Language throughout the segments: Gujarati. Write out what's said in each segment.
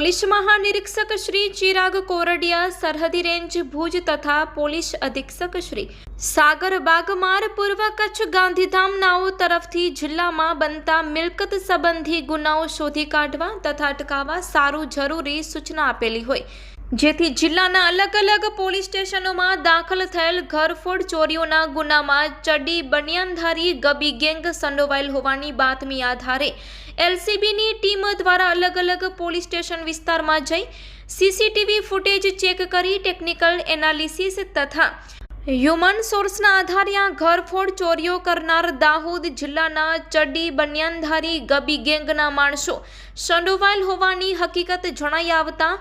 પોલીસ મહાનિરીક્ષક શ્રી ચિરાગ કોરડિયા, સરહદી રેન્જ ભુજ તથા પોલીસ અધિક્ષક શ્રી સાગર બાગમાર, પૂર્વ કચ્છ ગાંધીધામ નાઓ તરફથી જિલ્લામાં બનતા મિલકત સંબંધી ગુનાઓ શોધી કાઢવા તથા અટકાવવા સારું જરૂરી સૂચના આપેલી હોય, જેથી જિલ્લાના અલગ અલગ પોલીસ સ્ટેશનોમાં દાખલ થયેલ ઘરફોડ ચોરીઓના ગુનામાં ચડ્ડી બનિયાનધારી ગબી ગેંગ સંડોવાયેલ હોવાની બાતમી આધારે એલસીબીની ટીમ દ્વારા અલગ અલગ પોલીસ સ્ટેશન વિસ્તારમાં જઈ સીસીટીવી ફૂટેજ ચેક કરી ટેકનિકલ એનાલિસિસ તથા હ્યુમન સોર્સના આધારે આ ઘરફોડ ચોરીઓ કરનાર દાહોદ જિલ્લાના ચડ્ડી બનિયાનધારી ગબી ગેંગના માણસો સંડોવાયેલ હોવાની હકીકત જણાઈ આવતા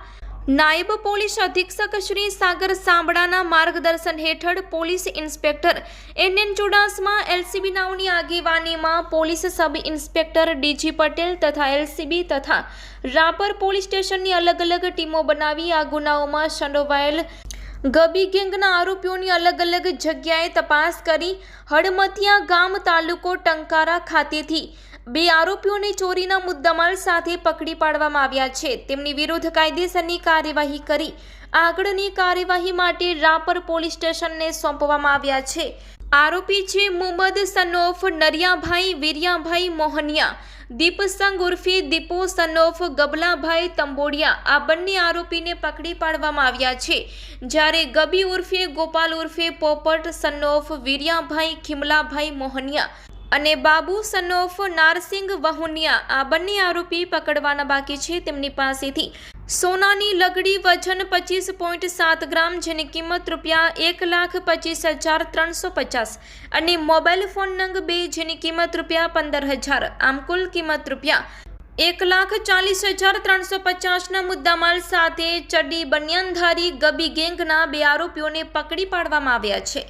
નાયબ પોલીસ અધિક્ષક શ્રી સાગર સાંબડાના માર્ગદર્શન હેઠળ police inspector N Chudasama, LCB નાઓની આગેવાનીમાં police sub inspector DG Patel તથા એલસીબી તથા રાપર પોલીસ સ્ટેશનની અલગ અલગ ટીમો બનાવી આ ગુનાઓમાં સંડોવાયેલ ગબી ગેંગના આરોપીઓની અલગ અલગ જગ્યાએ તપાસ કરી હડમતિયા ગામ તાલુકો ટંકારા ખાતેથી 2 આરોપીઓને ચોરીના મુદ્દામાલ સાથે પકડી પાડવામાં આવ્યા છે. તેમની વિરુદ્ધ કાયદેસરની કાર્યવાહી કરી આગળની કાર્યવાહી માટે રાપર પોલીસ સ્ટેશનને સોંપવામાં આવ્યા છે. આરોપી છે મુહમ્મદ સનોફ નરિયાભાઈ વીરિયાભાઈ મોહનિયા, દીપસંગ ઉર્ફે દીપો સનોફ ગબલાભાઈ તંબોડિયા. આ બંને આરોપીને પકડી પાડવામાં આવ્યા છે, જ્યારે ગબી ઉર્ફે ગોપાલ ઉર્ફે પોપટ સનોફ વીરિયાભાઈ ખીમલાભાઈ મોહનિયા અને બાબુ સનોફ નારસિંગ વહુનિયા આ બંને આરોપી પકડવાના બાકી છે. તેમની પાસેથી સોનાની લગડી વજન 25.7 ગ્રામ, જેની કિંમત ₹1,25,350 અને મોબાઈલ ફોન નંગ 2 જેની કિંમત ₹15,000, આમ કુલ કિંમત ₹1,40,350ના મુદ્દામાલ સાથે ચડ્ડી બનિયાનધારી ગબી ગેંગના 2 આરોપીઓને પકડી પાડવામાં આવ્યા છે.